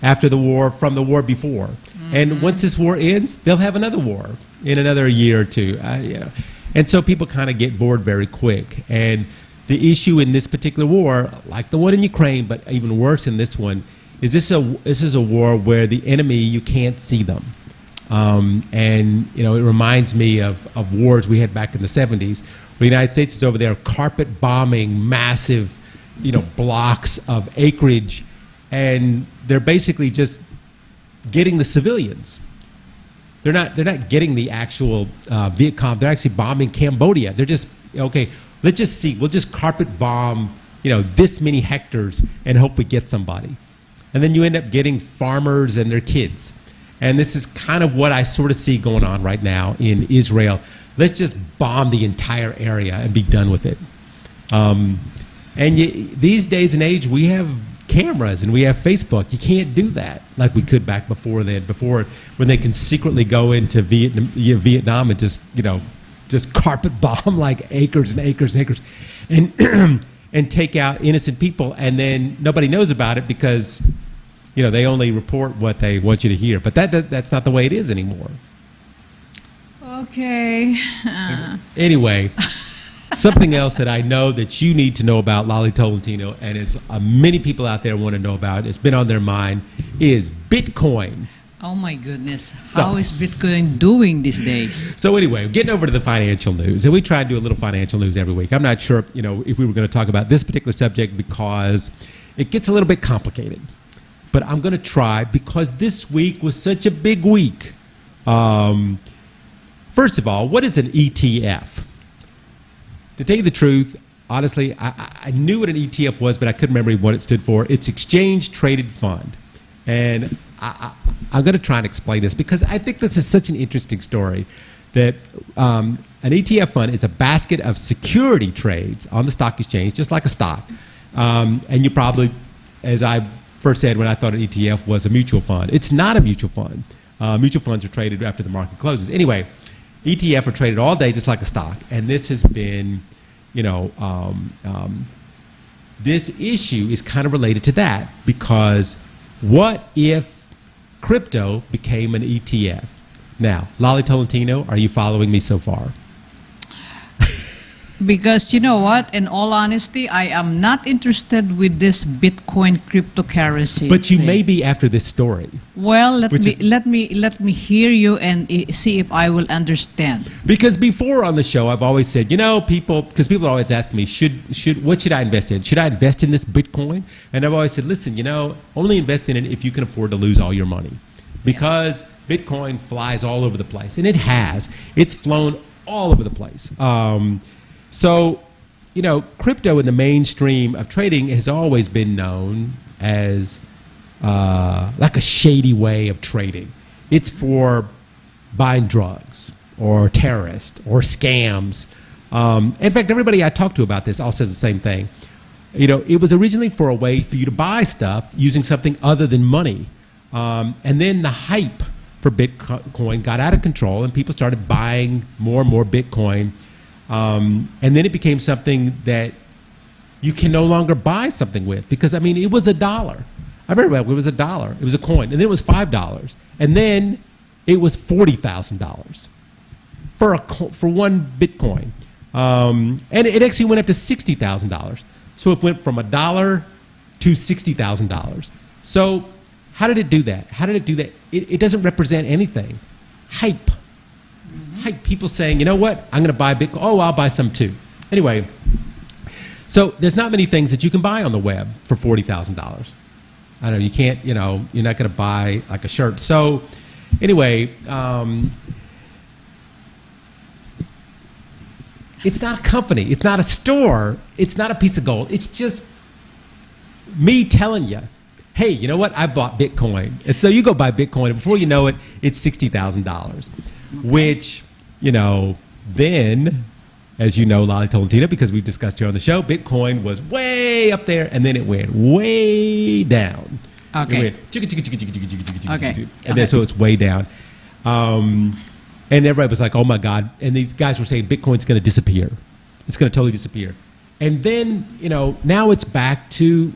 after the war, from the war before. And once this war ends, they'll have another war in another year or two, you know. And so people kind of get bored very quick. And the issue in this particular war, like the one in Ukraine, but even worse in this one, is this is a war where the enemy, you can't see them. And, you know, it reminds me of wars we had back in the 70s, where the United States is over there carpet bombing massive, you know, blocks of acreage, and they're basically just getting the civilians. They're not getting the actual Viet Cong. They're actually bombing Cambodia. They're just, okay, let's just see. We'll just carpet bomb, you know, this many hectares and hope we get somebody. And then you end up getting farmers and their kids. And this is kind of what I sort of see going on right now in Israel. Let's just bomb the entire area and be done with it. These days and age, we have cameras and we have Facebook. You can't do that like we could back before then. Before, when they can secretly go into Vietnam and just, you know, just carpet bomb like acres and acres and acres, and take out innocent people, and then nobody knows about it because, you know, they only report what they want you to hear. But that's not the way it is anymore. Okay. Anyway, Something else that I know that you need to know about, 𝗪cie𝗶𝗋, and as many people out there want to know about, it's been on their mind, is Bitcoin. Oh my goodness. So- How is Bitcoin doing these days? So anyway, getting over to the financial news, and we try to do a little financial news every week. I'm not sure, if we were going to talk about this particular subject because it gets a little bit complicated. But I'm going to try because this week was such a big week. First of all, what is an ETF? To tell you the truth, honestly, I knew what an ETF was, but I couldn't remember what it stood for. It's Exchange Traded Fund. And I'm going to try and explain this because I think this is such an interesting story that an ETF fund is a basket of security trades on the stock exchange, just like a stock. And you probably, as I first said when I thought an ETF was a mutual fund, it's not a mutual fund. Mutual funds are traded after the market closes. Anyway, ETF are traded all day just like a stock. And this has been, this issue is kind of related to that because what if crypto became an ETF? Now, 𝗪cie𝗶𝗋, are you following me so far? Because you know what? In all honesty, I am not interested with this Bitcoin cryptocurrency. But you thing. may be after this story. Well, let Which me hear you and see if I will understand. Because before on the show, I've always said, because people always ask me, what should I invest in? Should I invest in this Bitcoin? And I've always said, listen, only invest in it if you can afford to lose all your money. Because Bitcoin flies all over the place. And it has. It's flown all over the place. So, crypto in the mainstream of trading has always been known as like a shady way of trading. It's for buying drugs or terrorists or scams. In fact, everybody I talk to about this all says the same thing. It was originally for a way for you to buy stuff using something other than money. And then the hype for Bitcoin got out of control and people started buying more and more Bitcoin. And then it became something that you can no longer buy something with because, it was $1. I remember it was $1. It was a coin. And then it was $5. And then it was $40,000 for one Bitcoin. And it actually went up to $60,000. So it went from $1 to $60,000. So how did it do that? It doesn't represent anything. Hype. People saying, you know what, I'm going to buy Bitcoin. Oh, I'll buy some too. Anyway, so there's not many things that you can buy on the web for $40,000. I don't know, you can't, you're not going to buy like a shirt. So anyway, it's not a company. It's not a store. It's not a piece of gold. It's just me telling you, hey, you know what, I bought Bitcoin. And so you go buy Bitcoin, and before you know it, it's $60,000, which... then, as you know, 𝗪cie𝗶𝗋, because we've discussed here on the show, Bitcoin was way up there, and then it went way down. Okay. It went chicka. Okay. And then so it's way down. And everybody was like, oh my God. And these guys were saying Bitcoin's going to disappear. It's going to totally disappear. And then, now it's back to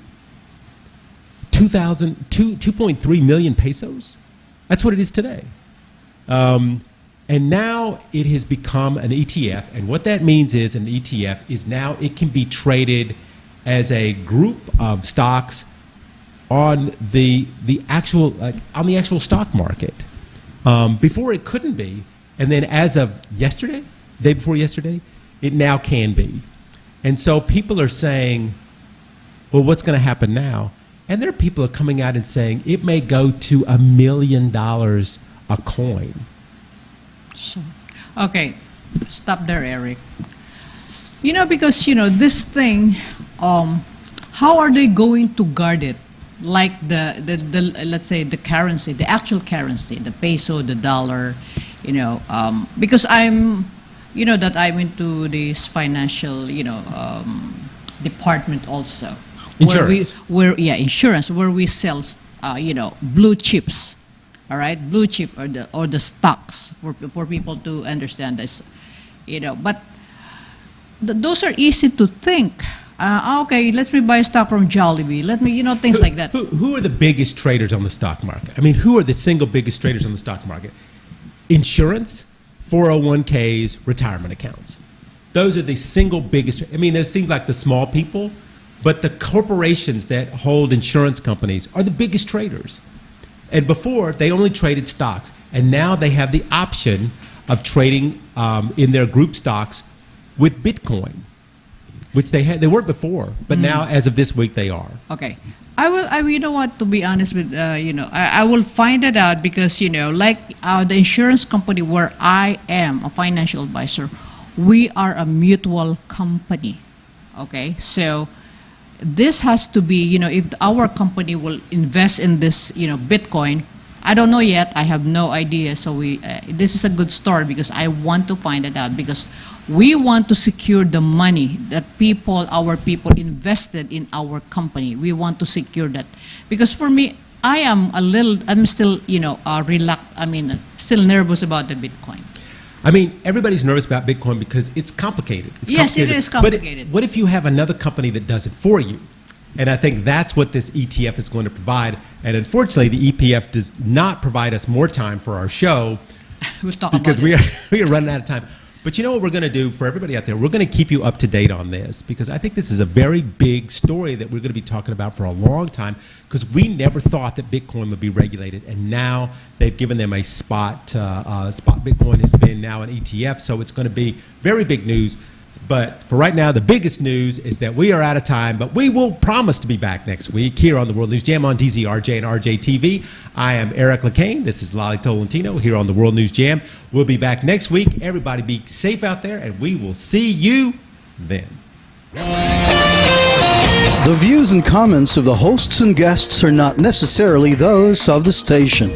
2.3 million pesos. That's what it is today. And now it has become an ETF. And what that means is an ETF is now it can be traded as a group of stocks on the actual stock market. Before it couldn't be. And then as of yesterday, day before yesterday, it now can be. And so people are saying, well, what's going to happen now? And there are people who are coming out and saying it may go to $1 million a coin. So, okay, stop there, Eric. Because this thing, how are they going to guard it? Like the let's say the currency, the actual currency, the peso, the dollar, because I'm into this financial, department also. Insurance. Insurance, where we sell, blue chips. All right, blue chip or the stocks for people to understand this, But those are easy to think. Okay, let me buy a stock from Jollibee. Let me, things like that. Who are the biggest traders on the stock market? Who are the single biggest traders on the stock market? Insurance, 401ks, retirement accounts. those are the single biggest. I mean, those seem like the small people, but the corporations that hold insurance companies are the biggest traders. And before, they only traded stocks. And now they have the option of trading in their group stocks with Bitcoin, which they weren't before, but now as of this week they are. Okay. You know what, to be honest with, I will find it out because, like the insurance company where I am a financial advisor, we are a mutual company. Okay. So this has to be, if our company will invest in this, Bitcoin, I don't know yet. I have no idea. So this is a good story because I want to find it out because we want to secure the money that our people invested in our company. We want to secure that because for me, I'm still, still nervous about the Bitcoin. I mean, everybody's nervous about Bitcoin because it's complicated. Yes, it is complicated. But what if you have another company that does it for you? And I think that's what this ETF is going to provide. And unfortunately, the ETF does not provide us more time for our show we'll talk because about we are running out of time. But you know what we're going to do for everybody out there? We're going to keep you up to date on this because I think this is a very big story that we're going to be talking about for a long time because we never thought that Bitcoin would be regulated. And now they've given them a spot. Spot Bitcoin has been now an ETF, so it's going to be very big news. But for right now, the biggest news is that we are out of time, but we will promise to be back next week here on the World News Jam on DZRJ and RJ TV. I am Eric Lecain. This is Lolly Tolentino here on the World News Jam. We'll be back next week. Everybody be safe out there, and we will see you then. The views and comments of the hosts and guests are not necessarily those of the station.